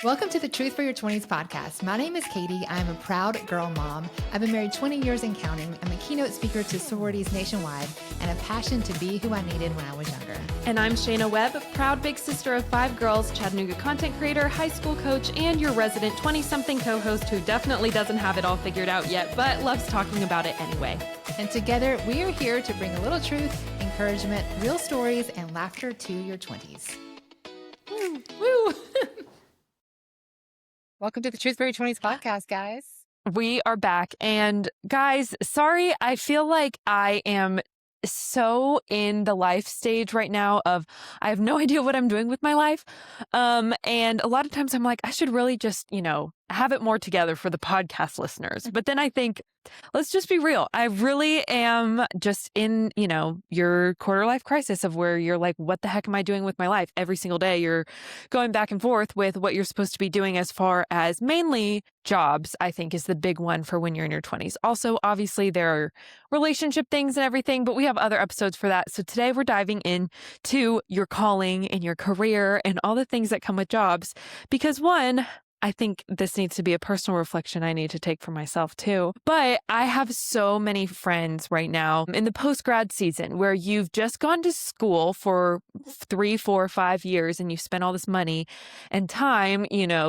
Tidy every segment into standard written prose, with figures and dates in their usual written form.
Welcome to the Truth for Your 20s podcast. My name is Katie. I'm a proud girl mom. I've been married 20 years and counting. I'm a keynote speaker to sororities nationwide and a passion to be who I needed when I was younger. And I'm Shayna Webb, proud big sister of 5 girls, Chattanooga content creator, high school coach, and your resident 20-something co-host who definitely doesn't have it all figured out yet, but loves talking about it anyway. And together, we are here to bring a little truth, encouragement, real stories, and laughter to your 20s. Woo! Welcome to the Truth for Your 20s podcast, guys. We are back. And guys, sorry, I feel like I am so in the life stage right now of I have no idea what I'm doing with my life. And a lot of times I'm like, I should really just, have it more together for the podcast listeners. But then I think, let's just be real. I really am just in, your quarter life crisis of where you're like, what the heck am I doing with my life? Every single day you're going back and forth with what you're supposed to be doing as far as mainly jobs, I think is the big one for when you're in your 20s. Also, obviously there are relationship things and everything, but we have other episodes for that. So today we're diving into your calling and your career and all the things that come with jobs. Because one, I think this needs to be a personal reflection I need to take for myself too. But I have so many friends right now in the post-grad season where you've just gone to school for 3, 4, 5 years and you spent all this money and time,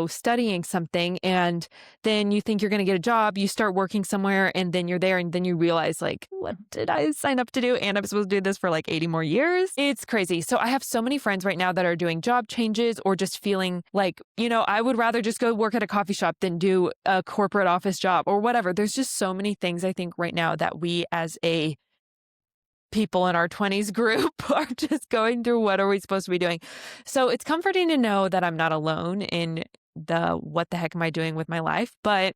studying something. And then you think you're going to get a job, you start working somewhere and then you're there and then you realize like, what did I sign up to do? And I'm supposed to do this for like 80 more years. It's crazy. So I have so many friends right now that are doing job changes or just feeling like, I would rather just go work at a coffee shop than do a corporate office job or whatever. There's just so many things I think right now that we as a people in our 20s group are just going through. What are we supposed to be doing? So it's comforting to know that I'm not alone in the what the heck am I doing with my life? But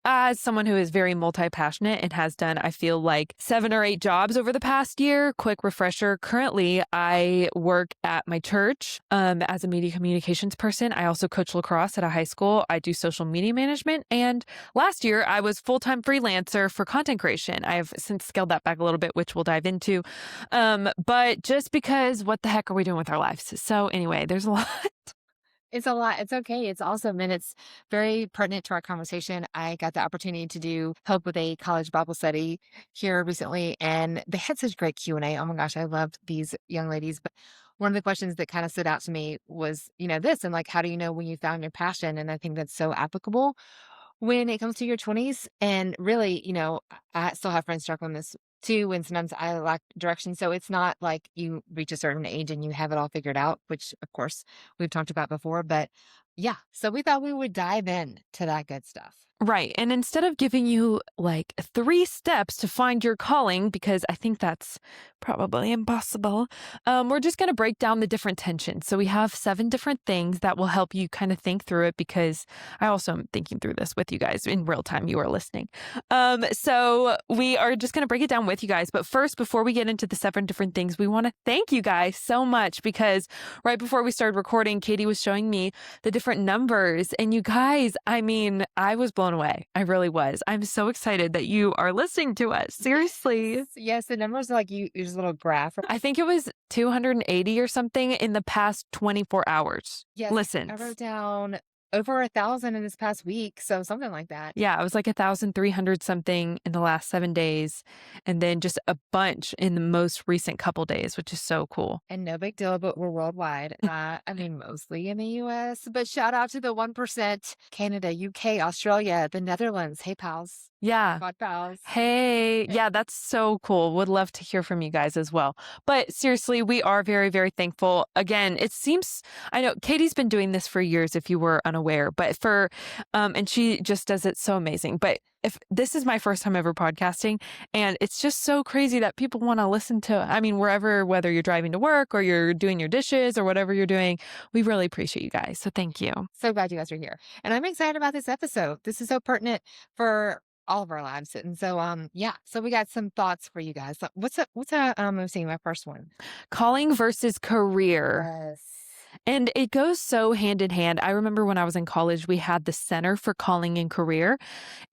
as someone who is very multi-passionate and has done, I feel like 7 or 8 jobs over the past year, quick refresher. Currently, I work at my church as a media communications person. I also coach lacrosse at a high school. I do social media management. And last year, I was full-time freelancer for content creation. I have since scaled that back a little bit, which we'll dive into. But just because what the heck are we doing with our lives? So anyway, there's a lot. It's a lot. It's okay. It's awesome. And it's very pertinent to our conversation. I got the opportunity to do help with a college Bible study here recently, and they had such great Q&A. Oh my gosh, I loved these young ladies. But one of the questions that kind of stood out to me was, this, and like, how do you know when you found your passion? And I think that's so applicable when it comes to your 20s. And really, I still have friends struggling this too, and sometimes I lack direction. So it's not like you reach a certain age and you have it all figured out, which of course we've talked about before. But yeah, so we thought we would dive in to that good stuff. Right. And instead of giving you like 3 steps to find your calling, because I think that's probably impossible, we're just going to break down the different tensions. So we have 7 different things that will help you kind of think through it, because I also am thinking through this with you guys in real time. You are listening. So we are just going to break it down with you guys. But first, before we get into the 7 different things, we want to thank you guys so much, because right before we started recording, Katie was showing me the different numbers. And you guys, I was blown away. I really was. I'm so excited that you are listening to us. Seriously. Yes, the numbers are like there's a little graph. I think it was 280 or something in the past 24 hours. Yes, listens. I wrote down over 1,000 in this past week. So something like that. Yeah, it was like 1,300 something in the last 7 days. And then just a bunch in the most recent couple days, which is so cool. And no big deal, but we're worldwide. Mostly in the US, but shout out to the 1%, Canada, UK, Australia, the Netherlands. Hey, pals. Yeah. Pod pals. Hey, yeah, that's so cool. Would love to hear from you guys as well. But seriously, we are very, very thankful. Again, it seems, I know Katie's been doing this for years, if you were unaware, but and she just does it so amazing. But if this is my first time ever podcasting, and it's just so crazy that people want to listen to, wherever, whether you're driving to work or you're doing your dishes or whatever you're doing, we really appreciate you guys. So thank you. So glad you guys are here. And I'm excited about this episode. This is so pertinent for all of our lives. And so, so we got some thoughts for you guys. I'm seeing my first one. Calling versus career. Yes. And it goes so hand in hand. I remember when I was in college, we had the Center for Calling and Career,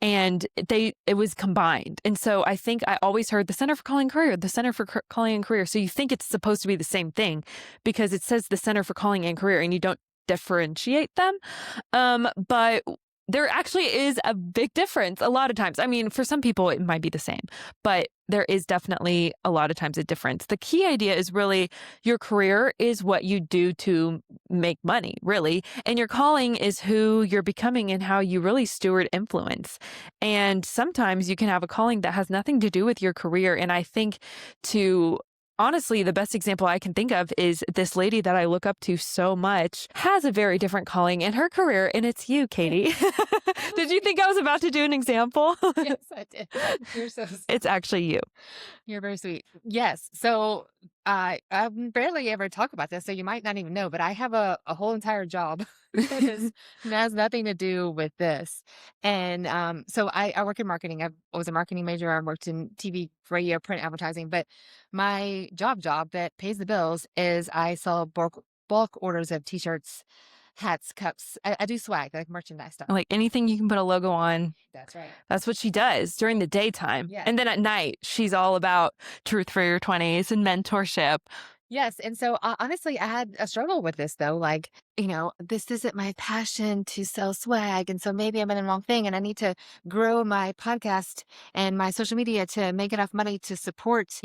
and it was combined. And so I think I always heard the Center for Calling and Career, the Center for Calling and Career. So you think it's supposed to be the same thing because it says the Center for Calling and Career, and you don't differentiate them. But there actually is a big difference a lot of times. I mean, for some people, it might be the same, but there is definitely a lot of times a difference. The key idea is really your career is what you do to make money, really. And your calling is who you're becoming and how you really steward influence. And sometimes you can have a calling that has nothing to do with your career. And I think to honestly, the best example I can think of is this lady that I look up to so much has a very different calling in her career, and it's you, Katie. Did you think I was about to do an example? Yes, I did. You're so It's actually you. You're very sweet. Yes. So I barely ever talk about this, so you might not even know, but I have a whole entire job that has nothing to do with this. And so I work in marketing. I was a marketing major. I worked in TV, radio, print advertising, but my job that pays the bills is I sell bulk orders of t-shirts, hats, cups. I do swag, like merchandise stuff. Like anything you can put a logo on, That's right. that's what she does during the daytime. Yeah. And then at night, she's all about truth for your 20s and mentorship. Yes, and so, honestly, I had a struggle with this though, like, this isn't my passion to sell swag, and so maybe I'm in the wrong thing, and I need to grow my podcast and my social media to make enough money to support,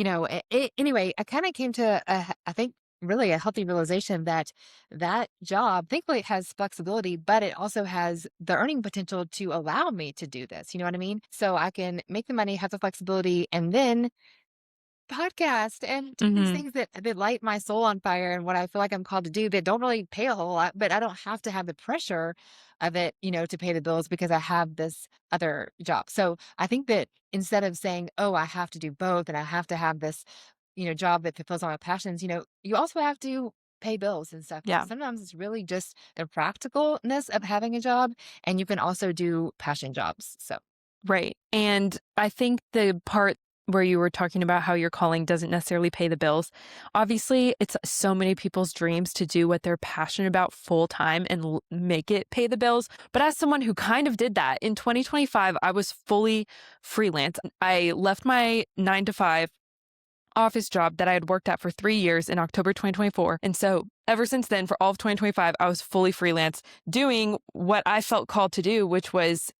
anyway, I kinda came to, I think, really a healthy realization that that job, thankfully, it has flexibility, but it also has the earning potential to allow me to do this, you know what I mean? So I can make the money, have the flexibility, and then podcast and do these Hmm. things that light my soul on fire and what I feel like I'm called to do that don't really pay a whole lot, but I don't have to have the pressure of it, to pay the bills because I have this other job. So I think that instead of saying, oh, I have to do both and I have to have this, job that fulfills all my passions, you also have to pay bills and stuff. Yeah. Sometimes it's really just the practicalness of having a job, and you can also do passion jobs. So Right. And I think the part where you were talking about how your calling doesn't necessarily pay the bills, obviously, it's so many people's dreams to do what they're passionate about full time and make it pay the bills. But as someone who kind of did that in 2025, I was fully freelance. I left my 9 to 5 office job that I had worked at for 3 years in October 2024. And so ever since then, for all of 2025, I was fully freelance doing what I felt called to do, which was,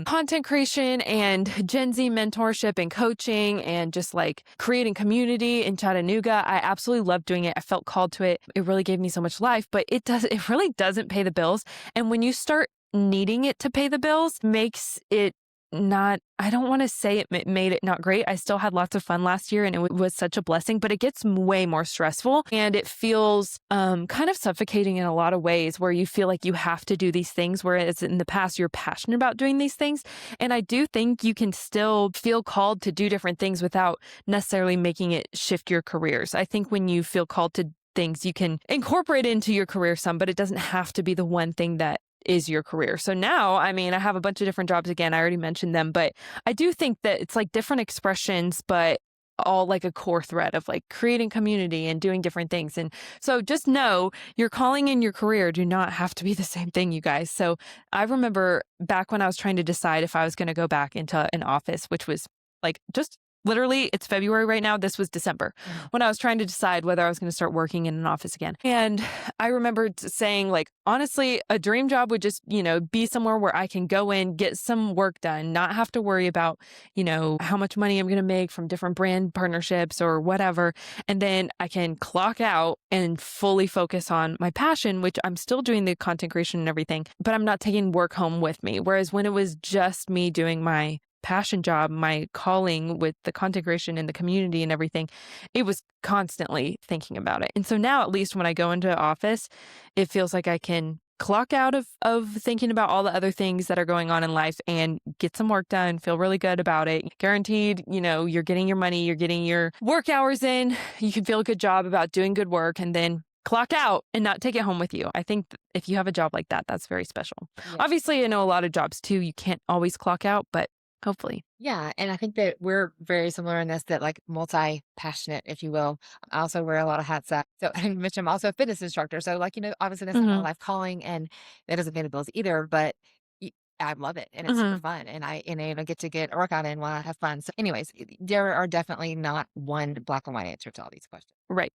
content creation and Gen Z mentorship and coaching and just like creating community in Chattanooga. I absolutely loved doing it. I felt called to it. It really gave me so much life, but it really doesn't pay the bills. And when you start needing it to pay the bills, makes it not, I don't want to say it made it not great. I still had lots of fun last year and it was such a blessing, but it gets way more stressful and it feels kind of suffocating in a lot of ways where you feel like you have to do these things, whereas in the past you're passionate about doing these things. And I do think you can still feel called to do different things without necessarily making it shift your careers. I think when you feel called to things, you can incorporate into your career some, but it doesn't have to be the one thing that is your career. So now, I mean, I have a bunch of different jobs again. I already mentioned them, but I do think that it's like different expressions, but all like a core thread of like creating community and doing different things. And so just know your calling and your career do not have to be the same thing, you guys. So I remember back when I was trying to decide if I was going to go back into an office, which was like just literally, it's February right now. This was December when I was trying to decide whether I was going to start working in an office again. And I remember saying, like, honestly, a dream job would just, be somewhere where I can go in, get some work done, not have to worry about, how much money I'm going to make from different brand partnerships or whatever. And then I can clock out and fully focus on my passion, which I'm still doing the content creation and everything, but I'm not taking work home with me. Whereas when it was just me doing my passion job, my calling with the content creation and the community and everything, it was constantly thinking about it. And so now, at least when I go into office, it feels like I can clock out of thinking about all the other things that are going on in life and get some work done, feel really good about it. Guaranteed, you're getting your money, you're getting your work hours in, you can feel a good job about doing good work and then clock out and not take it home with you. I think if you have a job like that, that's very special. yeah. Obviously, I know a lot of jobs too, you can't always clock out, but hopefully. Yeah, and I think that we're very similar in this, that like multi-passionate, if you will. I also wear a lot of hats. So I didn't mention I'm also a fitness instructor. So like, obviously that's not my Mhm. life calling and that doesn't pay the bills either. But y- I love it, and it's super Mhm. fun, and I get to get a workout in while I have fun. So, anyways, there are definitely not one black and white answer to all these questions. Right.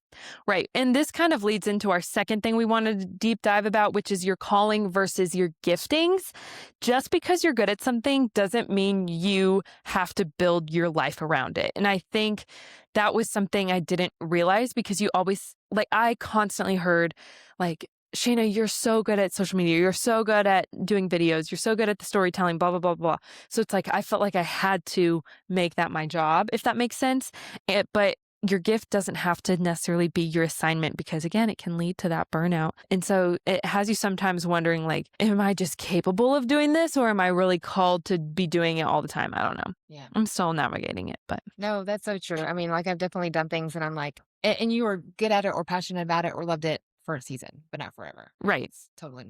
Right. And this kind of leads into our second thing we wanted to deep dive about, which is your calling versus your giftings. Just because you're good at something doesn't mean you have to build your life around it. And I think that was something I didn't realize because you always, like, I constantly heard, like, Shayna, you're so good at social media. You're so good at doing videos. You're so good at the storytelling, blah, blah, blah, blah. So it's like I felt like I had to make that my job, if that makes sense. But your gift doesn't have to necessarily be your assignment because again, it can lead to that burnout. And so it has you sometimes wondering like, am I just capable of doing this or am I really called to be doing it all the time? I don't know. Yeah. I'm still navigating it, but No, that's so true. I mean, like, I've definitely done things and I'm like and you were good at it or passionate about it or loved it for a season, but not forever. right. It's totally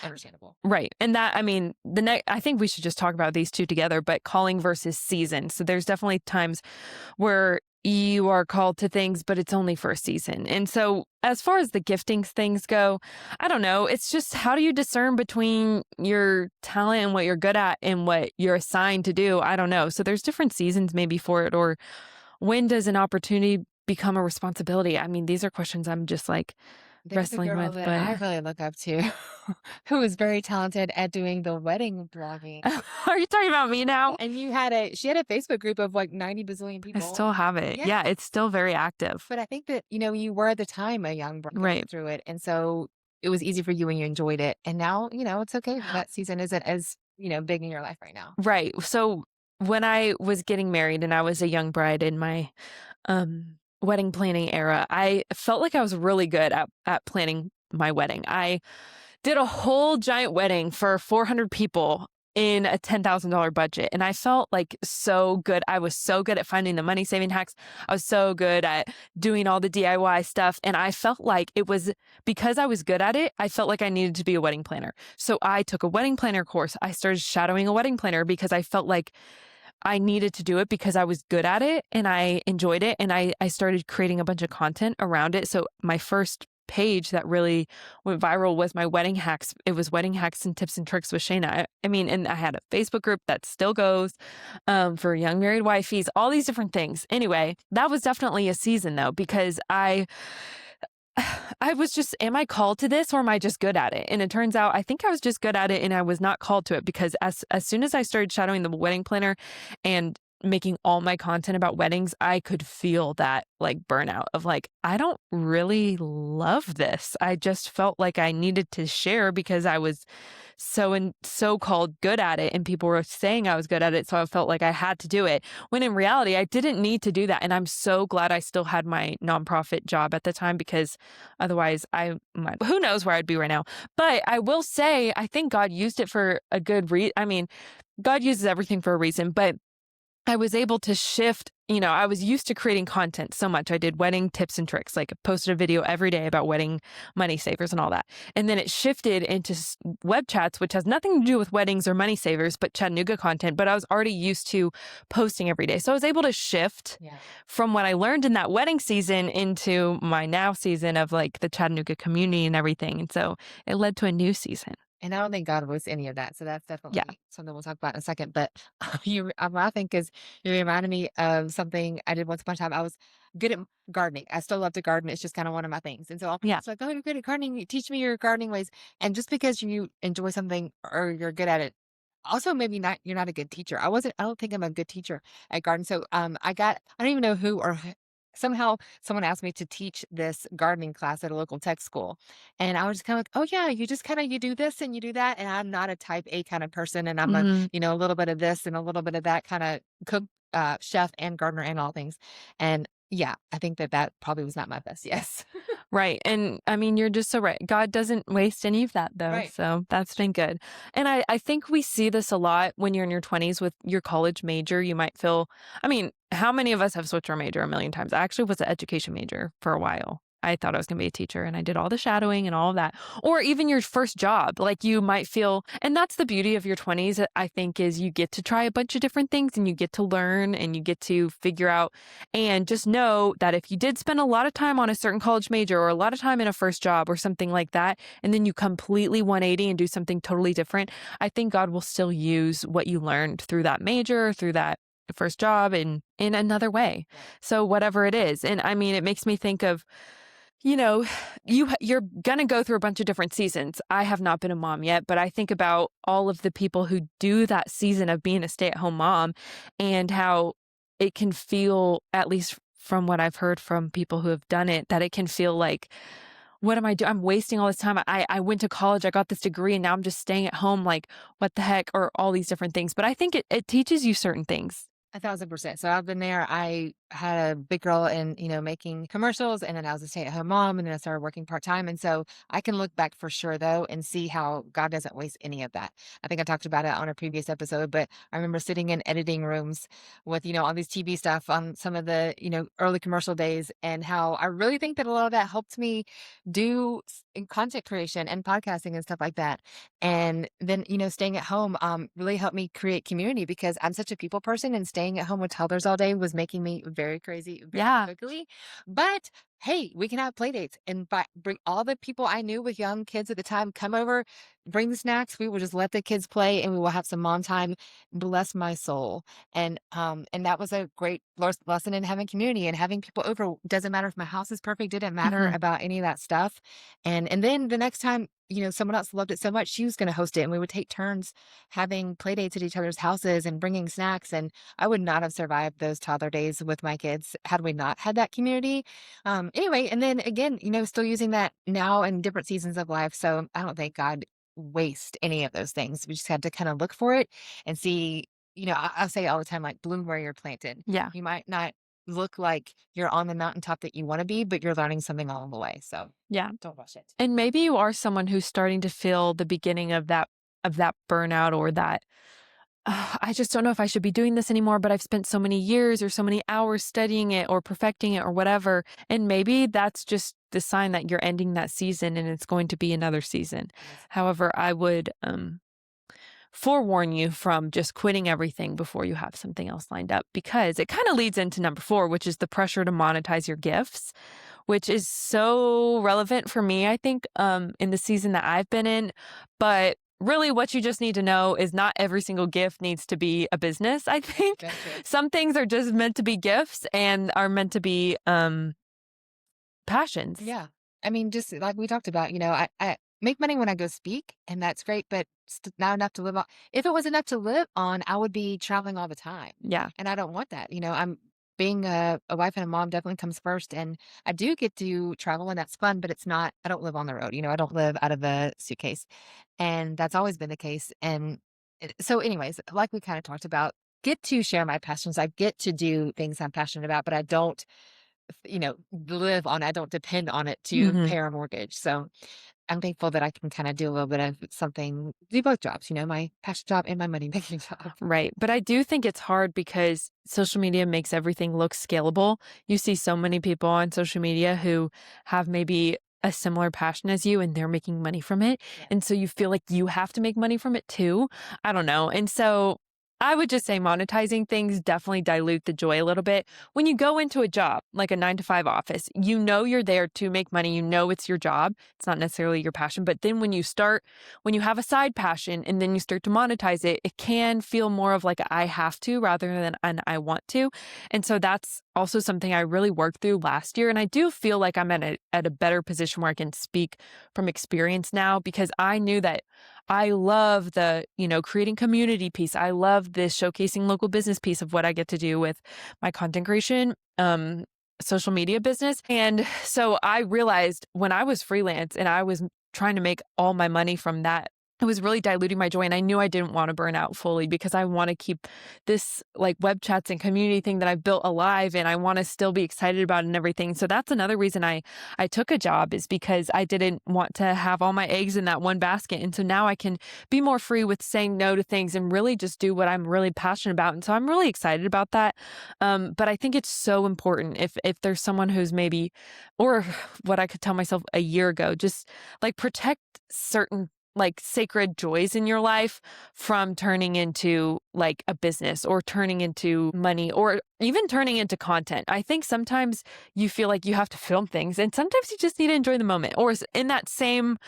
understandable. Right. And that, I mean, the next, I think we should just talk about these two together, but calling versus season. So there's definitely times where you are called to things, but it's only for a season. And so, as far as the gifting things go, I don't know. It's just how do you discern between your talent and what you're good at and what you're assigned to do? I don't know. So, there's different seasons maybe for it, or when does an opportunity become a responsibility? I mean, these are questions I'm just like There's a wrestling girl with, that but I really look up to who is very talented at doing the wedding blogging. are you talking about me now? And she had a Facebook group of like 90 bazillion I people. still have it. Yeah. Yeah, it's still very active. But I think that, you were at the time a young bride going Right. through it. And so it was easy for you and you enjoyed it. And now, it's okay. That season isn't as, big in your life right now. Right. So when I was getting married and I was a young bride in my wedding planning era, I felt like I was really good at planning my wedding. I did a whole giant wedding for 400 people in a $10,000 budget. And I felt like so good. I was so good at finding the money saving hacks. I was so good at doing all the DIY stuff. And I felt like it was because I was good at it, I felt like I needed to be a wedding planner. So I took a wedding planner course. I started shadowing a wedding planner because I felt like I needed to do it because I was good at it and I enjoyed it. And I started creating a bunch of content around it. So my first page that really went viral was my wedding hacks. It was wedding hacks and tips and tricks with Shayna. I mean, and I had a Facebook group that still goes for young married wifeys, all these different things. Anyway, that was definitely a season though, because I was just, am I called to this or am I just good at it? And it turns out I think I was just good at it and I was not called to it because as soon as I started shadowing the wedding planner and making all my content about weddings, I could feel that like burnout of like, I don't really love this. I just felt like I needed to share because I was so called good at it and people were saying I was good at it. So I felt like I had to do it when in reality, I didn't need to do that. And I'm so glad I still had my nonprofit job at the time because otherwise who knows where I'd be right now. But I will say, I think God used it for a good reason. I mean, God uses everything for a reason, but I was able to shift, I was used to creating content so much. I did wedding tips and tricks, like I posted a video every day about wedding money savers and all that. And then it shifted into web chats, which has nothing to do with weddings or money savers, but Chattanooga content. But I was already used to posting every day. So I was able to shift Yeah. from what I learned in that wedding season into my now season of like the Chattanooga community and everything. And so it led to a new season. And I don't think God was any of that. So that's Yeah. definitely something we'll talk about in a second. But I'm laughing because you reminded me of something I did once upon a time. I was good at gardening. I still love to garden. It's just kind of one of my things. And so I'm Yeah. like, oh, you're good at gardening. Teach me your gardening ways. And just because you enjoy something or you're good at it, also maybe not you're not a good teacher. I don't think I'm a good teacher at garden. So I don't even know who or somehow someone asked me to teach this gardening class at a local tech school. And I was kind of like, oh yeah, you do this and you do that. And I'm not a type A kind of person. And I'm Mhm. a little bit of this and a little bit of that kind of cook, chef and gardener and all things. And yeah, I think that probably was not my best. Yes. Right. And I mean, you're just so right. God doesn't waste any of that, though. Right. So that's been good. And I think we see this a lot when you're in your 20s with your college major. You might feel, I mean, how many of us have switched our major a million times? I actually was an education major for a while. I thought I was going to be a teacher and I did all the shadowing and all of that. Or even your first job, like you might feel, and that's the beauty of your 20s, I think, is you get to try a bunch of different things and you get to learn and you get to figure out. And just know that if you did spend a lot of time on a certain college major or a lot of time in a first job or something like that, and then you completely 180 and do something totally different, I think God will still use what you learned through that major, through that first job in another way. Right. So whatever it is. And I mean, it makes me think of, you know, you're gonna go through a bunch of different seasons. I have not been a mom yet, but I think about all of the people who do that season of being a stay-at-home mom and how it can feel, at least from what I've heard from people who have done it, that it can feel like, what am I doing? I'm wasting all this time. I went to college, I got this degree, and now I'm just staying at home. Like, what the heck? Or all these different things. But I think it teaches you certain things. 1,000%. So I've been there. I had a big girl in, making commercials, and then I was a stay-at-home mom, and then I started working part-time. And so I can look back for sure though and see how God doesn't waste any of that. I think I talked about it on a previous episode, but I remember sitting in editing rooms with, all these TV stuff on some of the, early commercial days, and how I really think that a lot of that helped me do in content creation and podcasting and stuff like that. And then, staying at home really helped me create community because I'm such a people person, and staying at home with toddlers all day was making me very crazy very Yeah. quickly. But hey, we can have play dates and bring all the people I knew with young kids at the time, come over, bring the snacks. We will just let the kids play and we will have some mom time. Bless my soul. And that was a great lesson in having community and having people over. Doesn't matter if my house is perfect, didn't matter Mhm. about any of that stuff. And then the next time, someone else loved it so much, she was going to host it, and we would take turns having play dates at each other's houses and bringing snacks. And I would not have survived those toddler days with my kids had we not had that community. Anyway, and then again, still using that now in different seasons of life. So I don't think God waste any of those things. We just had to kind of look for it and see, I'll say all the time, like bloom where you're planted. Yeah. You might not look like you're on the mountaintop that you want to be, but you're learning something along the way. So Yeah. don't rush it. And maybe you are someone who's starting to feel the beginning of that burnout or that, I just don't know if I should be doing this anymore, but I've spent so many years or so many hours studying it or perfecting it or whatever. And maybe that's just the sign that you're ending that season and it's going to be another season. Yes. However, I would forewarn you from just quitting everything before you have something else lined up, because it kind of leads into number 4, which is the pressure to monetize your gifts, which is so relevant for me, I think, in the season that I've been in. But really, what you just need to know is not every single gift needs to be a business, I think. That's true. Some things are just meant to be gifts and are meant to be passions. Yeah. I mean, just like we talked about, I make money when I go speak, and that's great, but not enough to live on. If it was enough to live on, I would be traveling all the time. Yeah. And I don't want that. I'm being a wife and a mom definitely comes first. And I do get to travel, and that's fun, but it's not, I don't live on the road. I don't live out of a suitcase. And that's always been the case. And so, anyways, like we kind of talked about, get to share my passions. I get to do things I'm passionate about, but I don't live on I don't depend on it to Hmm. pay our mortgage. So I'm thankful that I can kind of do a little bit of something, do both jobs, my passion job and my money making job. Right. But I do think it's hard because social media makes everything look scalable. You see so many people on social media who have maybe a similar passion as you and they're making money from it. Yeah. And so you feel like you have to make money from it too. I don't know. And so I would just say monetizing things definitely dilute the joy a little bit. When you go into a job, like a 9 to 5 office, you know you're there to make money. You know it's your job. It's not necessarily your passion. But then when you have a side passion and then you start to monetize it, it can feel more of like a I have to rather than an I want to. And so that's also something I really worked through last year. And I do feel like I'm at a better position where I can speak from experience now, because I knew that I love the, creating community piece. I love this showcasing local business piece of what I get to do with my content creation, social media business. And so I realized when I was freelance and I was trying to make all my money from that it was really diluting my joy, and I knew I didn't wanna burn out fully because I wanna keep this, like, web chats and community thing that I've built alive, and I wanna still be excited about it and everything. So that's another reason I took a job, is because I didn't want to have all my eggs in that one basket, and so now I can be more free with saying no to things and really just do what I'm really passionate about, and so I'm really excited about that. But I think it's so important if there's someone who's maybe, or what I could tell myself a year ago, just, like, protect certain, like, sacred joys in your life from turning into, like, a business or turning into money or even turning into content. I think sometimes you feel like you have to film things, and sometimes you just need to enjoy the moment. Or in that same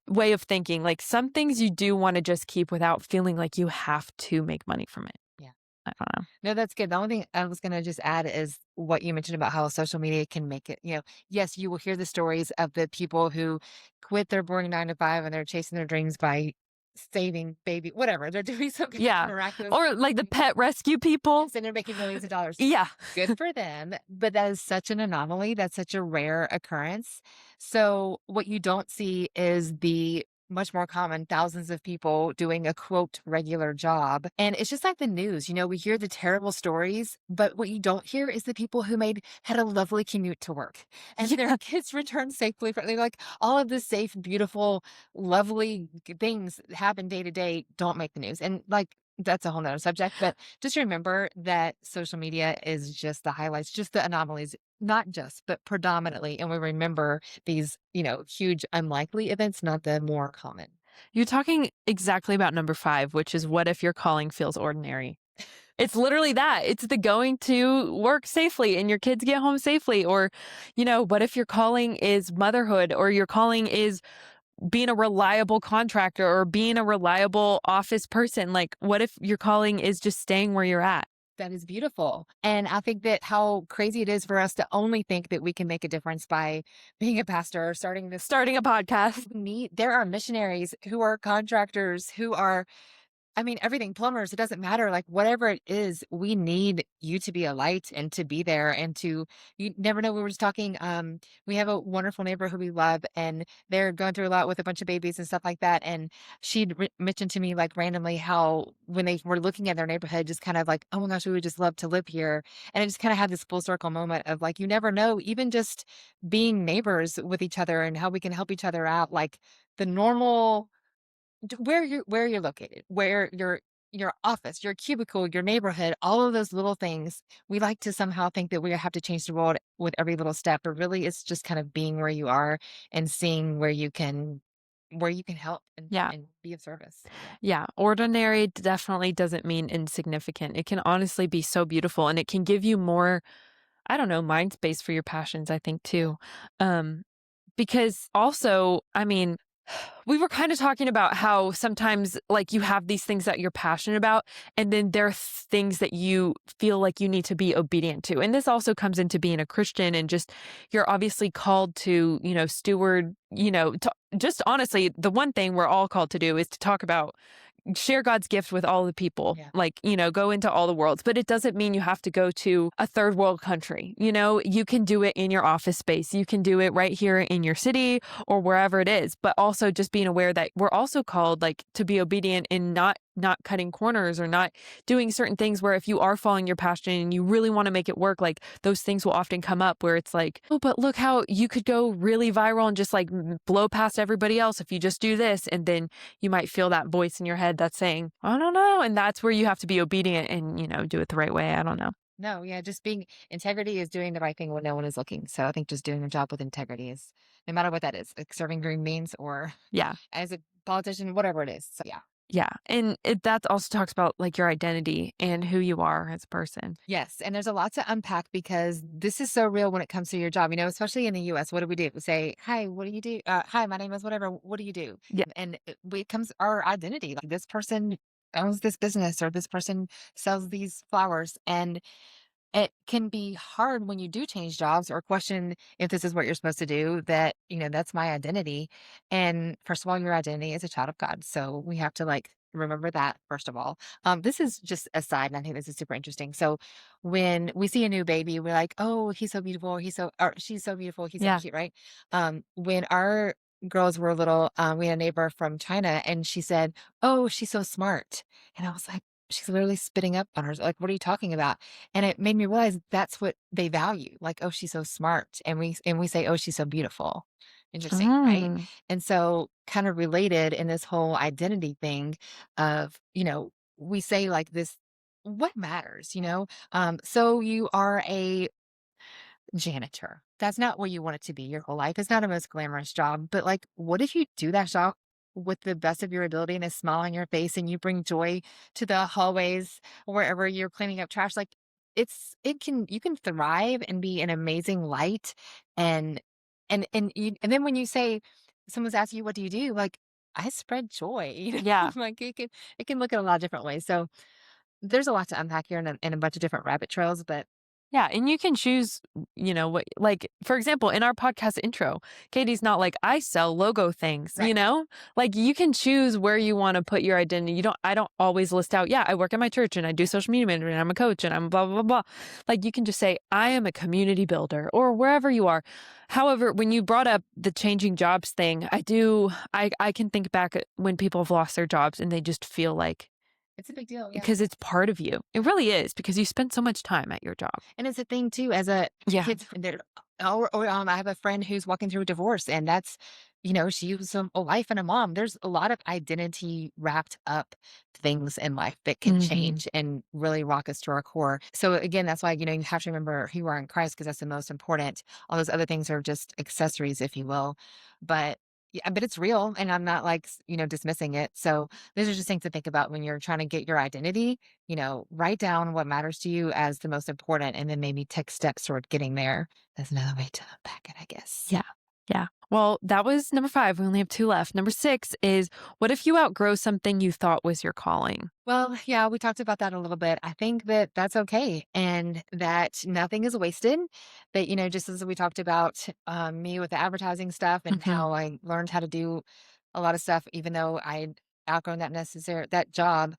way of thinking, like, some things you do want to just keep without feeling like you have to make money from it. Yeah. I don't know. No, that's good. The only thing I was gonna just add is what you mentioned about how social media can make it, yes, you will hear the stories of the people who quit their boring 9 to 5 and they're chasing their dreams by saving baby whatever. They're doing some kind of Yeah. miraculous Or like the thing. pet rescue people. Yes, and they're making millions of dollars. Yeah. Good for them, but that is such an anomaly. That's such a rare occurrence. So what you don't see is the much more common thousands of people doing a quote regular job. And it's just like the news, we hear the terrible stories, but what you don't hear is the people who had a lovely commute to work and their Yeah. kids returned safely. They're like all of the safe, beautiful, lovely things that happen day to day don't make the news. And like that's a whole nother subject, but just remember that social media is just the highlights, just the anomalies, not just, but predominantly. And we remember these, huge unlikely events, not the more common. You're talking exactly about number 5, which is, what if your calling feels ordinary? It's literally that. It's the going to work safely and your kids get home safely. Or, what if your calling is motherhood, or your calling is being a reliable contractor or being a reliable office person? Like, what if your calling is just staying where you're at? That is beautiful. And I think that how crazy it is for us to only think that we can make a difference by being a pastor or starting this. Starting a podcast. There are missionaries who are contractors who are everything, plumbers, it doesn't matter. Like, whatever it is, we need you to be a light and to be there you never know. We were just talking, we have a wonderful neighbor who we love, and they're going through a lot with a bunch of babies and stuff like that. And she'd mentioned to me, like, randomly how when they were looking at their neighborhood, just kind of like, oh my gosh, we would just love to live here. And it just kind of had this full circle moment of like, you never know, even just being neighbors with each other and how we can help each other out. Like, the normal where you're located, where your office, your cubicle, your neighborhood, all of those little things. We like to somehow think that we have to change the world with every little step, but really it's just kind of being where you are and seeing where you can help and, Yeah. and be of service. Yeah. Yeah. Ordinary definitely doesn't mean insignificant. It can honestly be so beautiful, and it can give you more, I don't know, mind space for your passions, I think, Yeah. too. Um, because also, I mean, we were kind of talking about how sometimes, like, you have these things that you're passionate about, and then there are things that you feel like you need to be obedient to. And this also comes into being a Christian, and just you're obviously called to, steward, just honestly, the one thing we're all called to do is to talk about, share God's gift with all the people, Yeah. like, go into all the worlds. But it doesn't mean you have to go to a third world country. You can do it in your office space. You can do it right here in your city or wherever it is. But also just being aware that we're also called, like, to be obedient in not cutting corners or not doing certain things, where if you are following your passion and you really want to make it work, like, those things will often come up where it's like, oh, but look how you could go really viral and just, like, blow past everybody else if you just do this. And then you might feel that voice in your head that's saying, I don't know. And that's where you have to be obedient and, do it the right way. I don't know. No, yeah, just being integrity is doing the right thing when no one is looking. So I think just doing your job with integrity is no matter what that is, like serving green beans or Yeah. as a politician, whatever it is. So yeah. Yeah. And that also talks about, like, your identity and who you are as a person. Yes, and there's a lot to unpack because this is so real when it comes to your job, especially in the US. What do we do? We say, "Hi, what do you do? Hi, my name is whatever. What do you do?" Yeah. And it comes our identity. Like, this person owns this business or this person sells these flowers, and it can be hard when you do change jobs or question if this is what you're supposed to do, that's my identity. And first of all, your identity is a child of God. So we have to like remember that first of all. This is just a side, and I think this is super interesting. So when we see a new baby, we're like, oh, he's so beautiful. Or she's so beautiful. He's so Yeah. cute, right? When our girls were little, we had a neighbor from China and she said, "Oh, she's so smart." And I was like, she's literally spitting up on her. Like, what are you talking about? And it made me realize that's what they value. Like, oh, she's so smart. And we say, oh, she's so beautiful. Interesting, right? Mm. And so kind of related in this whole identity thing of, we say like this, what matters, so you are a janitor. That's not what you want it to be your whole life. It's not a most glamorous job, but like, what if you do that job with the best of your ability and a smile on your face and you bring joy to the hallways wherever you're cleaning up trash? Like, you can thrive and be an amazing light. And then when you say, someone's asking you, what do you do? Like, I spread joy, Yeah. like it can look at a lot of different ways. So there's a lot to unpack here in a bunch of different rabbit trails, but Yeah, and you can choose, what like, for example, in our podcast intro, Katie's not like, "I sell logo things," you right. know? Like, you can choose where you wanna put your identity. I don't always list out, "Yeah, I work at my church, and I do social media management, and I'm a coach, and I'm blah, blah, blah." Like, you can just say, "I am a community builder," or wherever you are. However, when you brought up the changing jobs thing, I can think back at when people have lost their jobs, and they just feel like It's a big deal. Yeah. because it's part of you. It really is, because you spend so much time at your job. And it's a thing too, as a Yeah. kids that I have a friend who's walking through a divorce, and that's, she was a wife and a mom. There's a lot of identity wrapped up things in life that can Mhm. change and really rock us to our core. So again, that's why, you have to remember who you are in Christ, because that's the most important. All those other things are just accessories, if you will. But yeah, but it's real, and I'm not like, dismissing it. So those are just things to think about when you're trying to get your identity. Write down what matters to you as the most important and then maybe take steps toward getting there. That's another way to unpack it, I guess. Yeah. Yeah. Well, that was number 5. We only have 2 left. Number 6 is, what if you outgrow something you thought was your calling? Well, yeah, we talked about that a little bit. I think that that's okay and that nothing is wasted. That, just as we talked about me with the advertising stuff and Mhm. how I learned how to do a lot of stuff, even though I'd outgrown that job.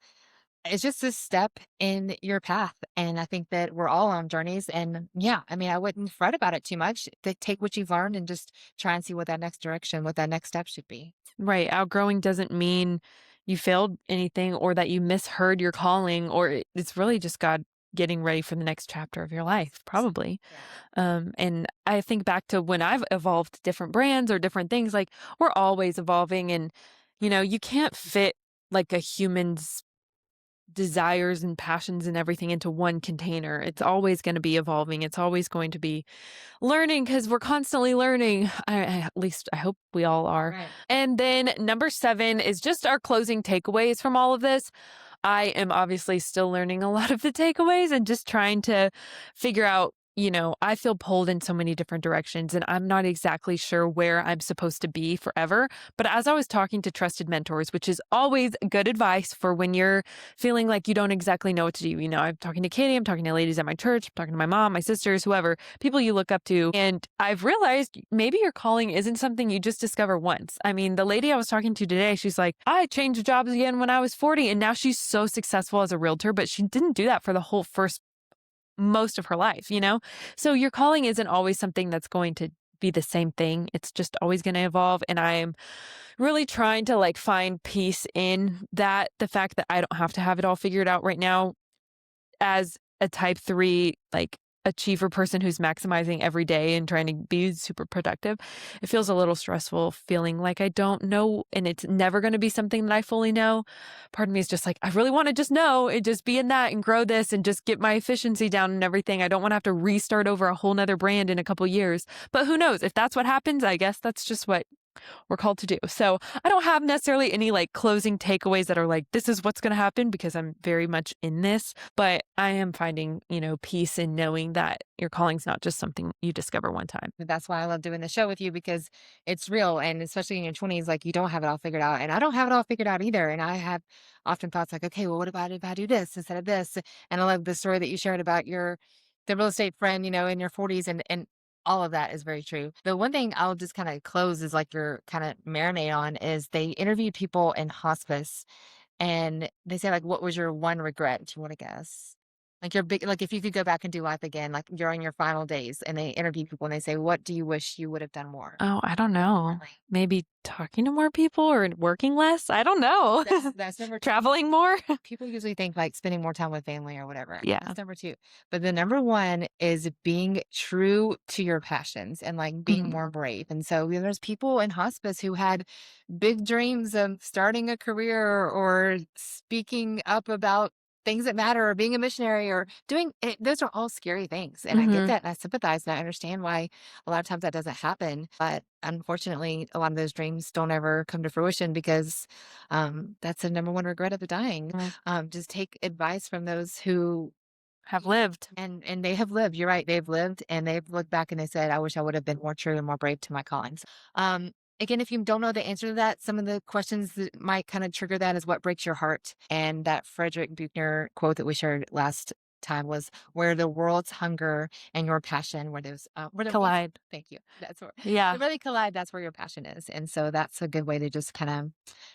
It's just a step in your path, and I think that we're all on journeys, and yeah, I mean, I wouldn't fret about it too much. Take what you've learned and just try and see what that next step should be. Right. Outgrowing doesn't mean you failed anything or that you misheard your calling, or it's really just God getting ready for the next chapter of your life, probably. Yeah. And I think back to when I've evolved different brands or different things, like, we're always evolving, and you can't fit like a human's desires and passions and everything into one container. It's always going to be evolving. It's always going to be learning, because we're constantly learning. At least I hope we all are. Right. And then number 7 is just our closing takeaways from all of this. I am obviously still learning a lot of the takeaways and just trying to figure out. I feel pulled in so many different directions, and I'm not exactly sure where I'm supposed to be forever. But as I was talking to trusted mentors, which is always good advice for when you're feeling like you don't exactly know what to do. I'm talking to Katie, I'm talking to ladies at my church, I'm talking to my mom, my sisters, whoever, people you look up to. And I've realized maybe your calling isn't something you just discover once. I mean, the lady I was talking to today, she's like, I changed jobs again when I was 40, and now she's so successful as a realtor, but she didn't do that for the whole first most of her life. So your calling isn't always something that's going to be the same thing. It's just always going to evolve. And I'm really trying to like find peace in that, the fact that I don't have to have it all figured out right now, as a type 3, like, achiever person who's maximizing every day and trying to be super productive. It feels a little stressful feeling like I don't know, and it's never going to be something that I fully know. Part of me is just like, I really want to just know and just be in that and grow this and just get my efficiency down and everything. I don't want to have to restart over a whole nother brand in a couple years. But who knows? If that's what happens, I guess that's just what we're called to do. So I don't have necessarily any like closing takeaways that are like, this is what's going to happen, because I'm very much in this. But I am finding, peace in knowing that your calling's not just something you discover one time. But that's why I love doing the show with you, because it's real. And especially in your 20s, like, you don't have it all figured out. And I don't have it all figured out either. And I have often thoughts like, okay, well, what about if I do this instead of this? And I love the story that you shared about the real estate friend, in your 40s, and all of that is very true. The one thing I'll just kind of close is like your kind of marinate on is they interviewed people in hospice and they say like, what was your one regret? Do you want to guess? Like your big, like if you could go back and do life again, like you're on your final days and they interview people and they say, "What do you wish you would have done more?" Oh, I don't know. Differently. Maybe talking to more people or working less? I don't know. That's number 2. Traveling more? People usually think like spending more time with family or whatever. Yeah. That's number 2. But the number 1 is being true to your passions and like being Mhm. more brave. And so there's people in hospice who had big dreams of starting a career or speaking up about things that matter or being a missionary or doing it. Those are all scary things. And I get Mhm. that. And I sympathize and I understand why a lot of times that doesn't happen. But unfortunately, a lot of those dreams don't ever come to fruition because that's the number 1 regret of the dying. Mm. Just take advice from those who Have lived. and they have lived. You're right. They've lived and they've looked back and they said, I wish I would have been more true and more brave to my callings. Again, if you don't know the answer to that, some of the questions that might kind of trigger that is what breaks your heart. And that Frederick Buechner quote that we shared last time was where the world's hunger and your passion, where the world's, Collide. thank you. That's where they Yeah. really collide. That's where your passion is. And so that's a good way to just kind of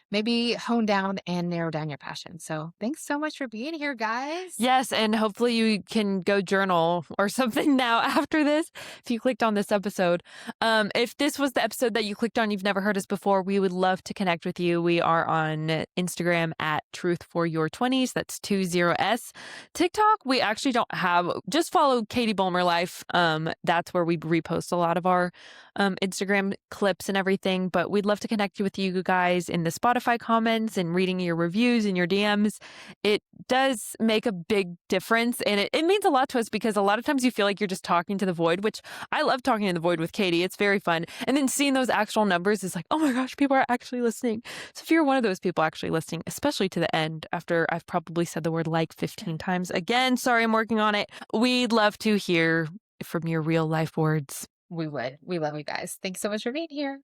maybe hone down and narrow down your passion. So thanks so much for being here, guys. Yes, and hopefully you can go journal or something now after this if you clicked on this episode. If this was the episode that you clicked on, you've never heard us before, we would love to connect with you. We are on Instagram at Truth for Your 20s. That's 20s. TikTok, we actually don't have. Just follow Katie Bulmer Life. That's where we repost a lot of our Instagram clips and everything. But we'd love to connect with you guys in the Spotify comments and reading your reviews and your DMs. It does make a big difference. And it means a lot to us because a lot of times you feel like you're just talking to the void, which I love talking to the void with Katie. It's very fun. And then seeing those actual numbers is like, oh my gosh, people are actually listening. So if you're one of those people actually listening, especially to the end after I've probably said the word like 15 times again, sorry, I'm working on it. We'd love to hear from your real life words. We would. We love you guys. Thanks so much for being here.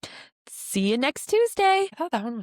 See you next Tuesday. I thought that one was